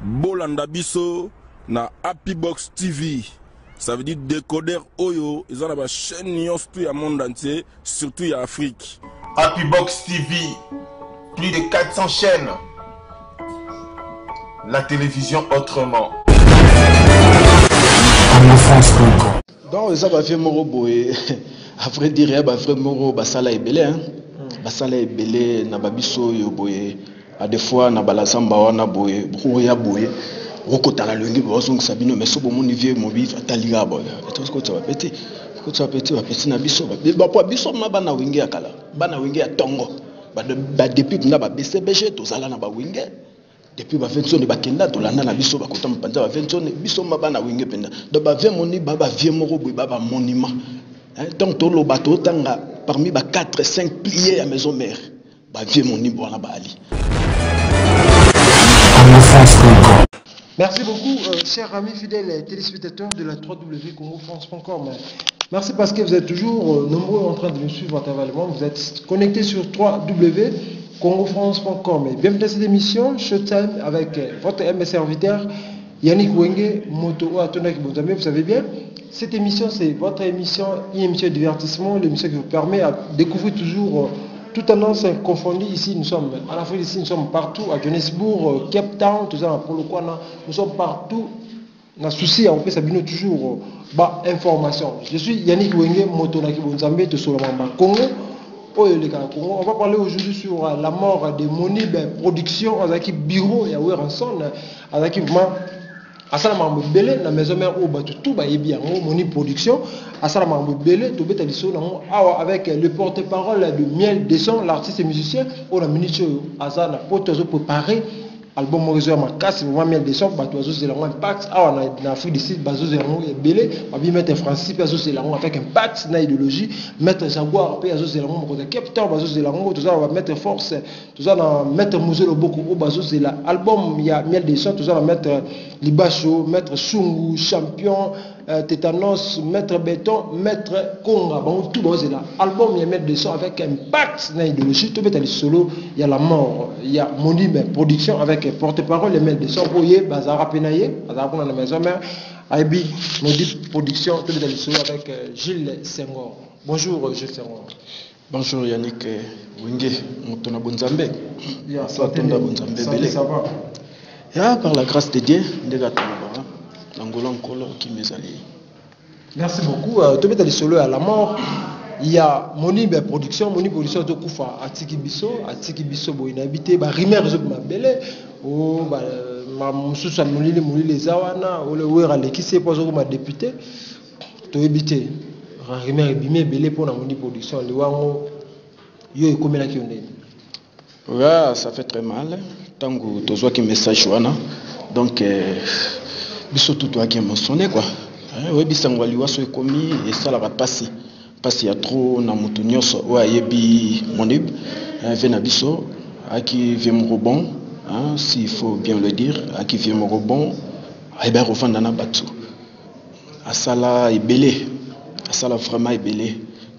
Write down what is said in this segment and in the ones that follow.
Bolanda biso na Happy Box TV. Ça veut dire décodeur Oyo. Ils ont la chaîne Nyons tout le monde entier, surtout en Afrique. Happy Box TV, plus de 400 chaînes. La télévision autrement. Donc ça va faire mon boy. Après dire bah frère moro basala ebele hein. Basala ebele na babiso yo boy. À des fois na balazamba wana boy, ya boy. Rokota la longi bozong sabino mais sobo mon niveau mobi fataliga boy. Et ce que tu vas péter. Que tu vas péter na biso. Ba po biso ma bana wingi akala. Bana wingi ya tongo. Ba depuis na ba BCBG to sala na ba wingi. Depuis ba vention ba kenda to landa na biso ba kota mpanza ba vention biso ma bana wingi penda. Do ba vie moni baba vie moro boy baba monument. Donc tout le bateau tanga parmi ba 4 5 pliés à maison mère. Ba vie moni bona ba ali. Merci beaucoup, chers amis fidèles et téléspectateurs de la www.congofrance.com. Merci parce que vous êtes toujours nombreux en train de nous suivre à travers le monde. Vous êtes connectés sur www.congofrance.com. Et bienvenue dans cette émission Showtime avec votre MS serviteur Yannick Wenge, Moto Atona Kibotame. Vous savez bien, cette émission c'est votre émission, une émission de divertissement, l'émission qui vous permet de découvrir toujours toute tendance confondue. Ici, nous sommes en Afrique, ici, nous sommes partout, à Johannesburg, Cape Town, tout ça, nous sommes partout. On a souci, on peut s'abonner toujours bas information. Je suis Yannick Wenge, Motonaki Bonzambe, de Solomamba, Congo. On va parler aujourd'hui sur la mort de Monib Production, avec bureau et Weranson, avec asala mambo belé na maison mère au batu tout ba yebi yango Moni Production asala mambo belé to beta liso nango awa avec le porte-parole de Miel Desson, l'artiste et musicien on a minute asala poto zo préparer album Morezo Makasi vraiment Miel Desson batu zo c'est lango impact awa na Afrique du Sud bazo zéro et belé ba bi mettre français bazo c'est lango avec impact na idéologie mettre savoir pe bazo c'est lango ko Cape Town bazo c'est lango tout ça va mettre force tout ça na mettre Mozelo beaucoup au bazo c'est l'album il y a Miel Desson tout ça va mettre Libacho, Maître Sungu, Champion, Tétanos, Maître Béton, Maître Konga. Bon, tout bon, c'est là. Album, il y a Maître Desson avec impact dans l'idéologie. Tout est solo, il y a la mort, il y a Monib Production avec porte-parole, les Maître Desson. Boye, Bazara Penaye, Bazara Penaye dans la maison mère. Aibi, Monib Production, tout est solo avec Gilles Senghor. Bonjour, Gilles Senghor. Bonjour Yannick Wenge, Motona Bonzambe. Bien, ça va. Yeah, par la grâce de Dieu, merci beaucoup. Tu mets les solos à la mort. Il y a Monib Production de Koufa, Atiki Bisso, il a habité, Rimer Belle, ou Moussoussa Mouli Zawana, ou le Ouera qui s'est posé comme député. Tu as habité, Rimer Bimé Belle pour la Monib Production, le Wango, Yo et Komela Kionde. Ouais, ça fait très mal. Tant que tu vois que message donc biso tout toi qui est mentionné quoi. Ouais bisango liwaso ekomi et ça la va passer parce qu'il y a trop na mutu nyonso wa yebi Monib vena biso aki vient mon rebond s'il faut bien le dire aki vient mon rebond et ben refanda na batu asala ebele asala vraiment ebele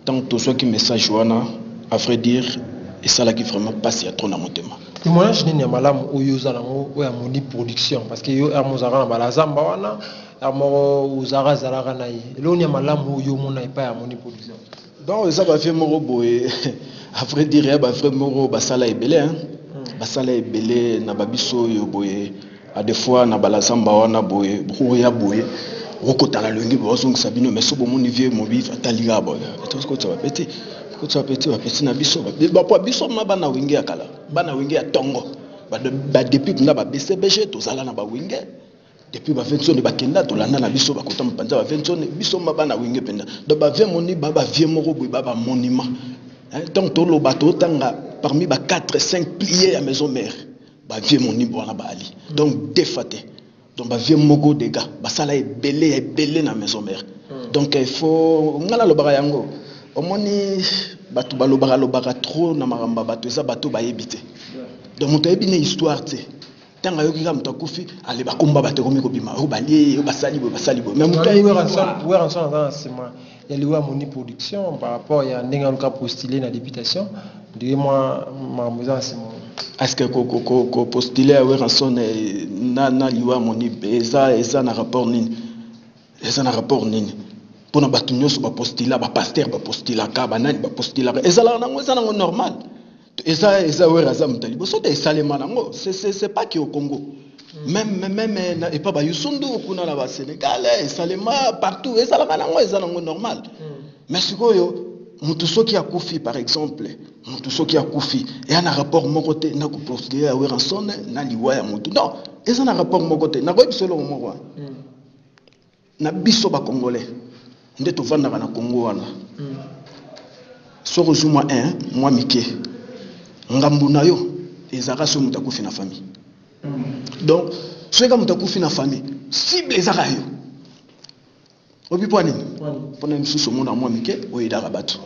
tant que tu vois que message wana à vrai dire et ça là qui vraiment passe il y a trop na motema. Témoignage ni malam oyo zalango oya Monib Production parce que yo amozara na balazamba wana amo uzara zalaka na yi lo ni malam oyo mona pa ya Monib Production. Donc ça va faire moro boy à vrai dire ba frère moro basala ebele hein basala ebele na babiso yo boy à des fois na balazamba wana boy ya boy rokota la longi bozong sabino mais sobo mon niveau mobi fataliga boy et ce que tu vas péter. Tu vas péter na biso ba po biso ma bana wingi akala bana wingi ya tongo ba depuis na ba BCBG to sala na ba wingi depuis ba vention de ba kenda to landa na biso ba kota mpanza ba vention biso ma bana wingi penda do ba vie moni baba vie moro boy baba monument donc to lo bato tanga parmi ba 4 5 pliés à maison mère ba vie moni bona ba ali donc défaté donc ba vie mogo des gars ba sala ebele na maison mère donc il faut ngala lo ba yango omoni batu balobaka trop na maramba batu eza batu bayebite donc moto ayebine histoire te tanga yoki ka moto akufi ale bakomba batu komi kobima o bali o basali bo mais moto ensemble dans sema ya liwa Monib Production par rapport ya ndenga luka postuler na députation de moi mamuza sema est-ce que ko postuler à Weranson na liwa moni eza na rapport nini pour na batu nyonso ba postuler ba pasteur ba postuler ka banani ba postuler ezala nango normal eza weraza mutali boso te salema nango c'est pas qui au Congo même et pas ba yusundu kuna na ba Sénégal salema partout ezala nango normal mais sikoyo mutu soki akufi par exemple mutu soki akufi et un rapport moko te na ko postuler à Weranson na liwa ya mutu non eza na rapport moko te na ko bisolo moko na biso ba congolais nde to vanda na Congo wana soko juma 1 moi mike ngambu na yo ezaka so mutu akufi na famille donc soka mutu akufi na famille cible ezaka yo obi pwani pona msusu mona moi mike oyida batu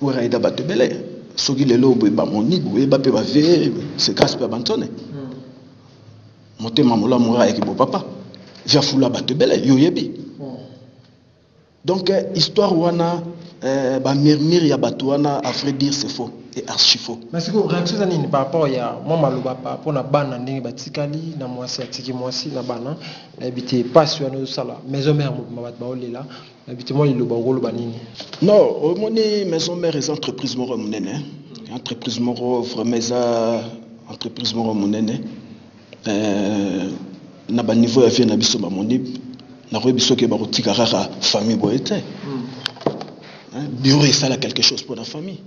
ou raïda batte belé soki lelo boy ba moni boy ba pe ba ve c'est grâce pe bantone motema mola mora avec bo papa via fula batte belé yoyebi donc histoire wana ba murmure ya bato wana à vrai dire c'est faux et archi faux mais c'est quoi réaction nini par rapport ya moi maloba pa pona bana ndenge batikali na mwasi atiki mwasi na bana habité pas sur nos sala maison mère ma ba olela habité moi liloba ngolo nini non moni maison mère les entreprises moro munene entreprise moro vraiment ça entreprise moro munene na ba niveau ya vie na biso ba moni na ko biso ke ba kotika rara famille boete bureau ça là quelque chose pour la famille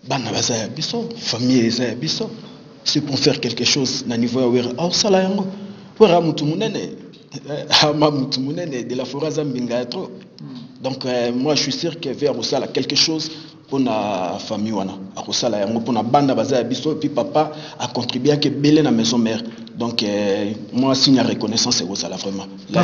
bana baza ya biso famille eza ya biso c'est pour faire quelque chose na niveau ya wera au sala yango wera mutu munene ma mutu munene de la forêt zambinga trop donc moi je suis sûr que vers au sala quelque chose pour la famille wana a sala yango pour na banda baza ya biso et puis papa a contribué à que belé na maison mère donc moi signe de reconnaissance c'est ça là vraiment la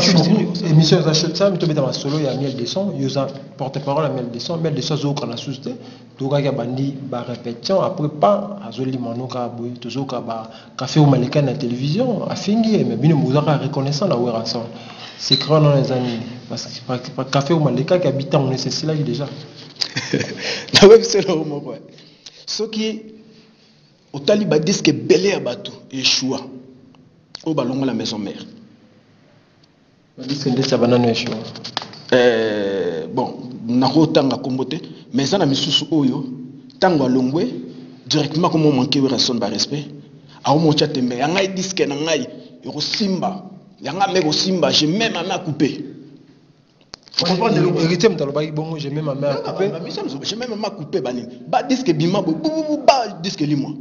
émission d'achat mais to beta solo ya miel de son yoza porte-parole à miel de son zo kana susté to ka bandi ba répétition après pas azoli manoka boy to zo ka ba café au malika na télévision afingi mais bino muzaka reconnaissant la weranson c'est grand dans les années parce que café au malika qui habite on est là déjà na web c'est le mot quoi ce qui au taliba disque belé à bateau échoua au ballon la maison mère disque de ça banane échoua bon na ko tanga kombote mais ça na misusu oyo tango longwe directement comme manquer raison ba respect a o mo chatembe ya ngai disque na ngai yo simba ya ngai me simba j'ai même à couper. Faut comprendre le héritier m'taloba bongo j'ai même ma mère coupé j'ai même ma coupé bani ba disque bima ba disque limoi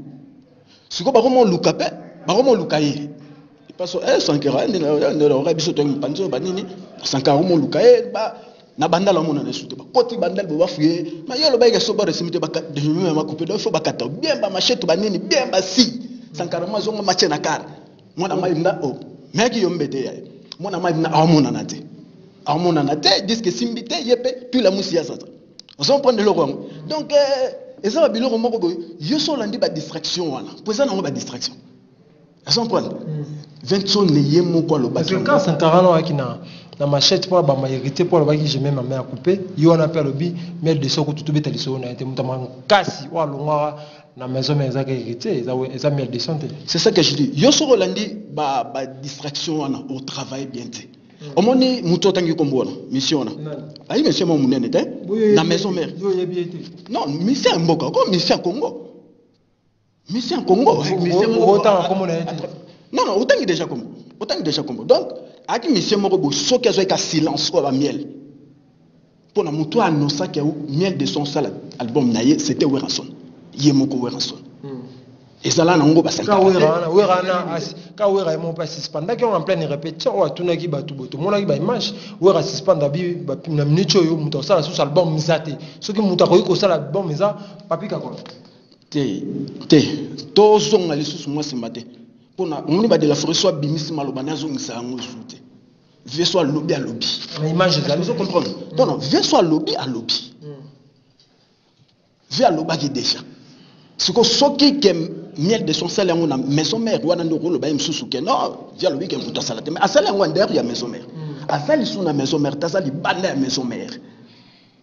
siko ba comment lukape ba comment lukaye parce sankera ne la biso to mpanzo banini sankara mo lukaye ba na bandala mona na sute ba koti bandal bo bafuye ma yolo ba yeso ba resimite ba de même ma coupé do fo ba kata bien ba machette banini bien ba si sankara ma zonga mache na kar mona mai nda o meki yombete ya mona mai na amona na te amona na te disque simbite yepe puis la musia ça on prend de l'euro donc et ça va biloko moko boy yo so landi ba distraction wana poza na ba distraction on prend 20 son ne yemo ko lo ba parce que quand sankara no akina na machette pour ba ma hérité pour le ba qui j'ai même ma mère coupé yo on appelle obi mais de soko tout beta liso na été mutama kasi wa longa na maison mais ezaka hérité eza miel de santé c'est ça que je dis yo so landi ba distraction wana au travail bien té au moni muto tangi kombo mission na ayi mission mo munene té na maison mère non mission mboka ko mission Congo mission Congo autant comme on a été non autant déjà comme donc aki mission moko bo soki azo ka silence ko ba miel pour na muto annoncer que miel de son sala album naie c'était Weranson yemoko Weranson et ça là nango ba ka wera mo pas suspendre quand en pleine répétition wa tuna ki batu boto mona ki ba image wera suspendre bi na minute yo muto sala sous album mizate soki muto ko sala album miza papika ko te to zonga lisusu moi ce matin pona moni ba de la forêt soit bimisi maloba na zongisa yango soute vie soit lobby à lobby mais image ça vous comprendre non vie soit lobby à lobby vie à lobby qui déjà ce que soki que miel de son sel en na maison mère wana ndoko lo ba msusu ke non via lobby ke muto sala te mais asala ngo derrière ya maison mère asali sous na maison mère tasali banda ya maison mère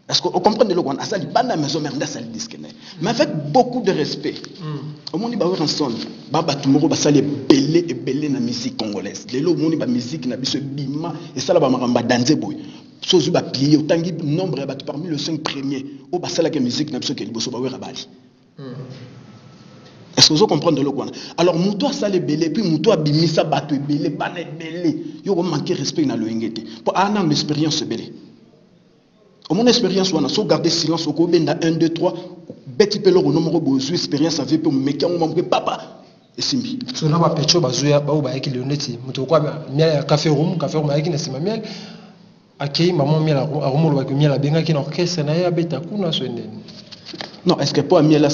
Est-ce que vous comprenez le Rwanda? Ça li bana maison merde ça disque. Mais avec beaucoup de respect. Au monde ba wera son, baba tumoro ba sali belé et belé na musique congolaise. Lelo monde ba musique na biso bima et ça la ba maramba danser boy. Sozu ba plier autangi nombre ba parmi les 5 premiers. O ba sala que musique na biso ke liboso ba wera bali. Est-ce que vous comprenez le Rwanda? Alors muto a sali belé puis muto a bimisa bato belé bana belé. Yo ko manquer respect na lo ngete. Pour ana expérience belé. Au mon expérience, on a so garder silence au Kobenda 1, 2, 3. Beti pelo au numéro bozu expérience avec pour me on m'a papa et simbi. So na ba pecho bazuya ba ba yaki leoneti. Muto kwa miel café room yaki na sima miel. Akei maman miel a romolo ba miel a benga ki na orchestre na ya beta kuna so ndeni. Non, est-ce que pour miel à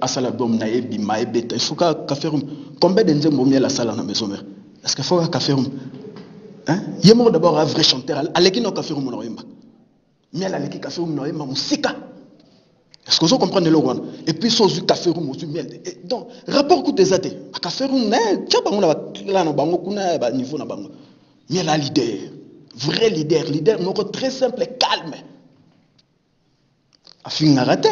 sala bom na ebi ma beta il faut ka café room. Combien de nzembo miel à sala na maison mère? Est-ce que faut ka café room? Hein? Yemo d'abord un vrai chanteur. Aleki no café room no yemba. Miel aleki café room no yemba musika. Est-ce que vous comprenez le Rwanda? Et puis, sozu café room, sozu miel. Donc, rapport coup des athées. Café room, tiens, bango na bango kuna ba niveau na bango. Miel a leader, vrai leader, non très simple et calme. Afinga raté.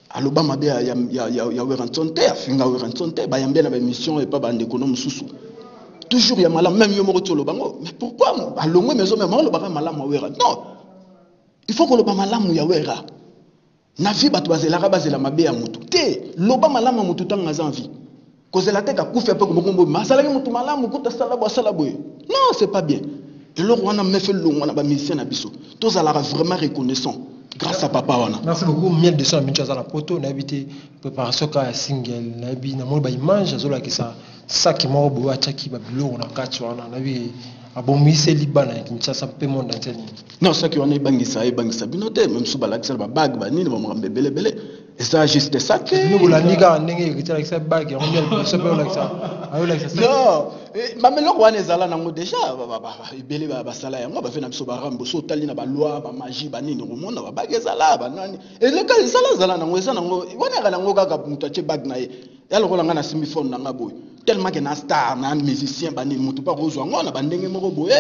Alobama be ya werantonte, afinga werantonte, ba yambe na ba mission et pas ba ndékonom susu. Toujours ya malam même yo mo rotolo bango. Mais pourquoi alongwe maison même on le ba malam wera? Non. Il faut que le ba malam ya wera. Na vie batu bazela mabe ya mutu te loba malama mutu tanga zanvi kozela te ka kufa pe ko ngombo masala ke mutu malamu kuta sala boye non c'est pas bien et le roi na me fait longo na ba mission na biso tous ala vraiment reconnaissant grâce à papa wana. Merci beaucoup. Miel de son mincha za la poto na habité préparation ka single na bi na mo ba image azola ki ça qui mo bo achaki ba bilo na catch wana na bi abomise libana Kinshasa pe monde entier. Non, ça qui on est bangisa binote même sous balak ba bag ba nini ba mrambe belé et ça juste ça que nous la niga ndenge ki tala sa bag on miel so pe like ça ayo like ça non ba melo wana ezala nango déjà belé ba sala yango ba fait na biso ba rambo so tali na ba loi ba magie ba nini romona ba bag ezala ba nani et le cas ezala nango eza nango wana ga nango kaka mutu ache bag na ye ya lokola nga na simiphone nanga boy tellement que na star na musicien ba nini mutu pa kozwa ngona ba ndenge moko boy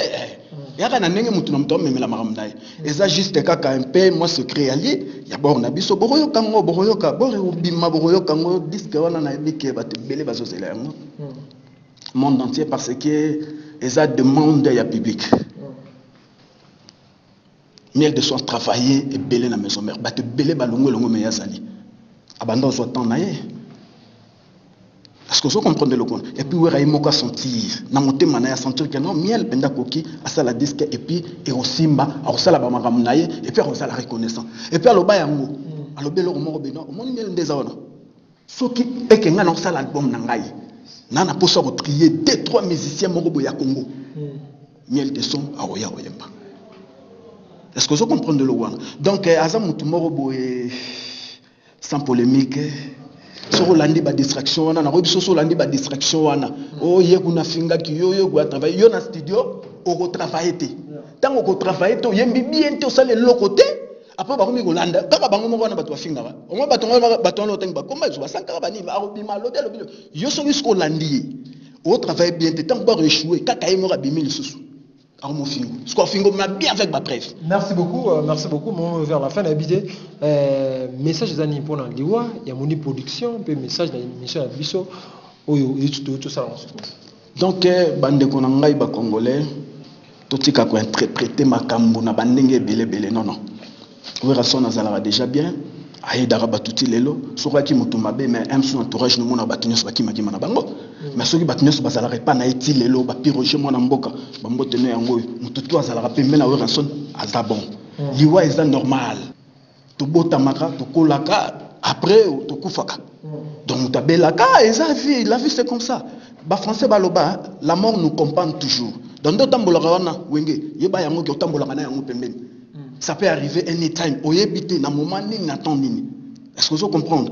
yaka na ndenge mutu na mutu memela makambo naye eza juste kaka un peu moi secret ali ya bor na biso boroyoka ngo boroyoka bore ubima boroyoka ngo disque wana na ebike bato belé bazozela yango monde entier parce que eza demande ya public miel de soins travailler et belé na maison mère bato belé balongo longo me yazali abanda ozo temps na ye. Est-ce que vous comprenez le compte? Et puis, vous avez sentir. Dans mon thème, on sentir que non, miel, penda koki, à ça la disque, et puis, et au simba, à ça la bamaramnaye, et puis, à ça la reconnaissance. Et puis, à l'oba yango, à l'obé le romo robino, au monde miel des awana. Ce qui est que nous ça l'album nangaye. Nana pour ça trier 2-3 musiciens morobo ya Congo. Miel de son, à oya oyemba. Est-ce que vous comprenez le compte? Donc, à ça, morobo sans polémique. So landi ba distraction wana na robiso so landi ba distraction wana oh ye kuna finga ki yo go travailler yo na studio o go travailler te tango ko travailler to yembi bien te sale le côté après ba komi ko landa kaka bango moko na bato bafinga ba o mo bato no tenga ba komba zo ba sankara ba ni ba robi malo de lo yo so risko landi o travailler bien te tango ba réchouer kaka ye mo ka bimili susu. Bien avec ma preuve. Merci beaucoup. Mon vers la fin d'habiter. Message des années pour l'Andiwa, il y a mon production, puis message dans l'émission à Bisso, tout ça. Donc, bande konangai ba congolais, tout ce qui a interprété ma kambo na bandenge belé non. Oui, rason azala déjà bien. Aïda rabatuti lelo, soka ki mutumabe mais aime son entourage nous mona batunyos bakima kima na bango. Mais ceux qui batunyos bazala pas na eti lelo ba piroger mona mboka, ba mbote no yango mututu azala pembe na rason azabon. Liwa eza normal. To botamaka, to kolaka, après to kufaka. Donc tabelaka eza vie, la vie c'est comme ça. Ba français baloba, la mort nous comprend toujours. Dans d'autres tambolaka wana wenge, yeba yango ki otambolaka na yango pembeni. Ça peut arriver anytime. Oyebite na moment ni na temps nini. Est-ce que vous comprenez?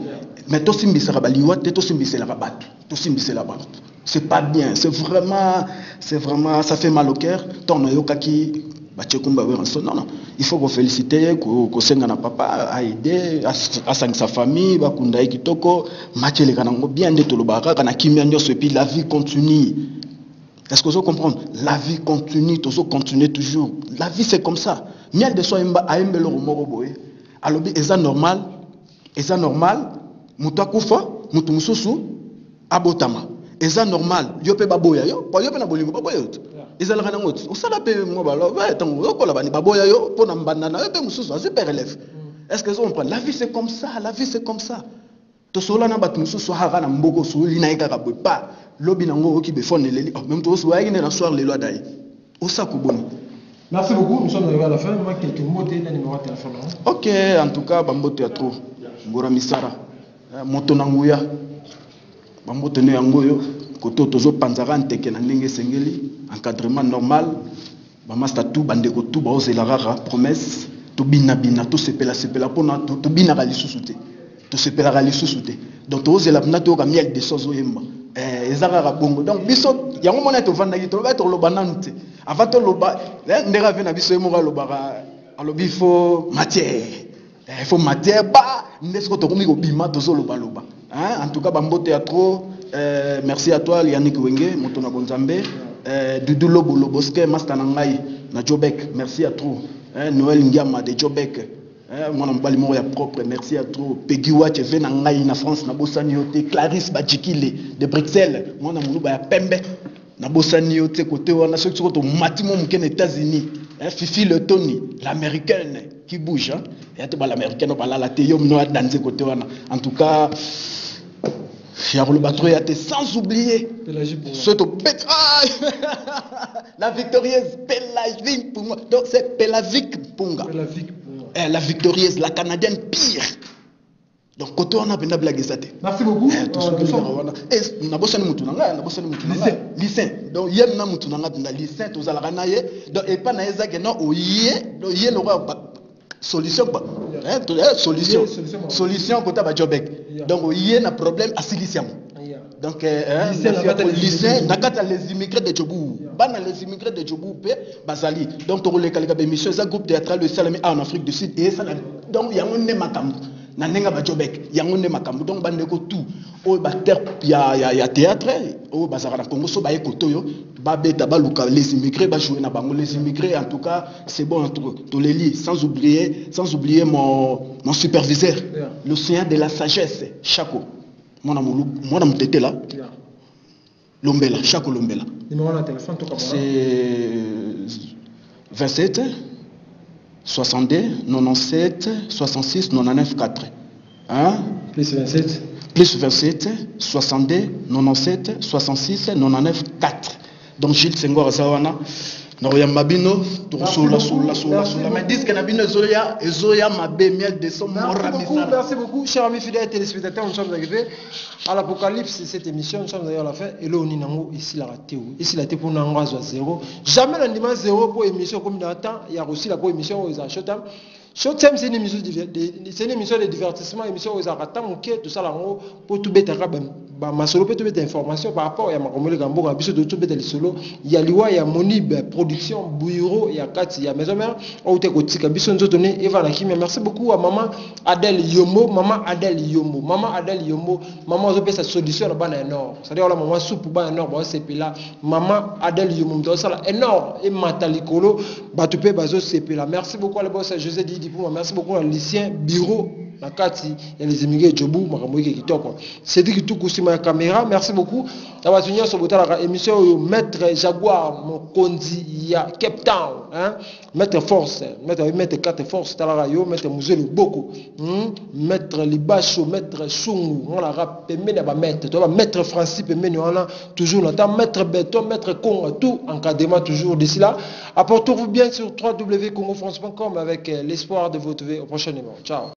Mais to simbisa rabaliwa, to simbisa la rabat, to simbisa la rabat. C'est pas bien. C'est vraiment, ça fait mal au cœur. Ton yokaki, bachekumba weranso. Non. Il faut vous féliciter, que senga na papa a aidé, à sa famille, bakunda kitoko, machele kanango bien de tolobaka, kana kimia nyoso et puis la vie continue. Est-ce que vous comprenez? La vie continue, toujours. La vie c'est comme ça. miel de soie aembe le moko boye alobi eza normal mutu akufa mutu mususu abotama eza normal yo pe baboya yo pe na bolingo baboya yo ezalaka nango osala pe mo balo tango okola bani baboya yo pona mbanda na yo pe mususu azu pe relève. Est-ce que vous comprenez? La vie c'est comme ça, to sola na batu mususu haka na mboko suli na eka kabwe pa lobi nango oki befone leli même to so ayi na soir lelo dai osako boni. Merci beaucoup, nous sommes arrivés à la fin. Moi, quelques mots de numéro de téléphone. Ok, en tout cas, Bambote a trop. Ngora Misara, Motonanguya, Bambote Neangoyo, Koto Tozo Panzaran, Teken Nenge Sengeli, encadrement normal, Bamasta tout, Bandeko tout, Baose la rara, promesse, tout bina, tout sepela, pona, tout bina rali sous-souté, tout sepela rali sous-souté. Donc, Toze la Nato, Miel de Sozo Yemba. Ezara bongo donc biso yango mona to vanda ki to ba to loba nante avant to loba ndera vena biso emoka loba alobi fo matière ba nesko to komi ko bima to zo loba hein en tout cas Bambote a trop merci à toi Yannick Wenge moto na konzambe Dudu Loboske master na ngai na Jobek merci à trop Noël Ndiama de Jobek moi mbali moko ya propre merci à trop Peggy Watch vena ngai na France na bosani yote Clarisse Bajikile de Bruxelles moi na muluba ya pembe na bosani yote côté wana soki to matimo mukene États-Unis Fifi le Tony l'américaine qui bouge hein et te ba l'américaine ba la te yo mno danser côté wana en tout cas Charles Batro a été sans oublier la victorieuse Pélagique pour moi donc c'est Pélagique Punga la victorieuse, la canadienne pire. Donc, côté on a bien blagué ça. Merci beaucoup. Et na bossani mutu nanga, lycée. Donc yem na mutu nanga na lycée to zala na ye. Donc et pas na ezake non oye, donc yé no solution quoi. Solution côté ba Jobek. Donc oye na problème asilition. Donc lycée nakata les immigrés de Djobou bana les immigrés de Djobou pe bazali donc to le kalika émission ça groupe théâtral de Salami en Afrique du Sud et ça donc yango ne makambu na nenga ba Jobek yango ne makambu donc bandeko tout o ba terre ya théâtre o bazara na Congo so ba ekotoyo ba beta ba luka les immigrés ba jouer na bango les immigrés en tout cas c'est bon entre to les lits sans oublier mon superviseur l'océan de la sagesse Chaco moi je suis là. Lombela, chaque Lombela. C'est 27 62 97 66 99 4. Hein? Plus 27. Plus 27 62 97 66 99 4. Donc Gilles Senghor Zawana. Noria Mabino, sola. Mais disent que Nabino Ezoya Mabé, miel de son Merci beaucoup, chers amis fidèles téléspectateurs. Nous sommes arrivés à l'apocalypse de cette émission. Nous sommes d'ailleurs à la fin. Et là, on est ici, la raté. Ici, la raté pour nous, on 0. Jamais on dit 0 pour émission comme dans le temps. Il y a aussi la pour émission où ils ont Showtime. Showtime, c'est une émission de divertissement, une émission où ils ont raté. Tout ça, là, pour tout bête, ma solo peut tout bête information par rapport à ma communauté Gamboga. Biso de tout bête les solo. Il y a Liwa, il y a Monib, production, Bureau, il y a Kati, il y a Maison Mère. On te kotika. Biso nous donné Eva Nakimi. Merci beaucoup à maman Adèle Yomo, maman Adèle Yomo, maman Zopé sa solution là-bas dans le nord. C'est-à-dire la maman soupe bas nord, bah c'est là. Maman Adèle Yomo, donc ça là énorme et matalikolo, batupé bazo c'est là. Merci beaucoup à le boss José Didi pour moi. Merci beaucoup à Lucien Bureau. Nakati, il y a les immigrés Djobou, Makamoui qui top. C'est dit que tout cousin ma caméra. Merci beaucoup. Ça va tenir sur votre émission Maître Jaguar, mon condi, il y a Cape Town, hein. Maître Force, Maître 4 Force, Talarayo, Maître Mouzeli Boko, Maître Libacho, Maître Chungu, on la rap, Maître, tu vas Maître Francis, on a toujours longtemps, Maître Béton, Maître Congo, tout encadrement toujours d'ici là. Apportez-vous bien sur www.congofrance.com avec l'espoir de vous retrouver au prochain numéro. Ciao.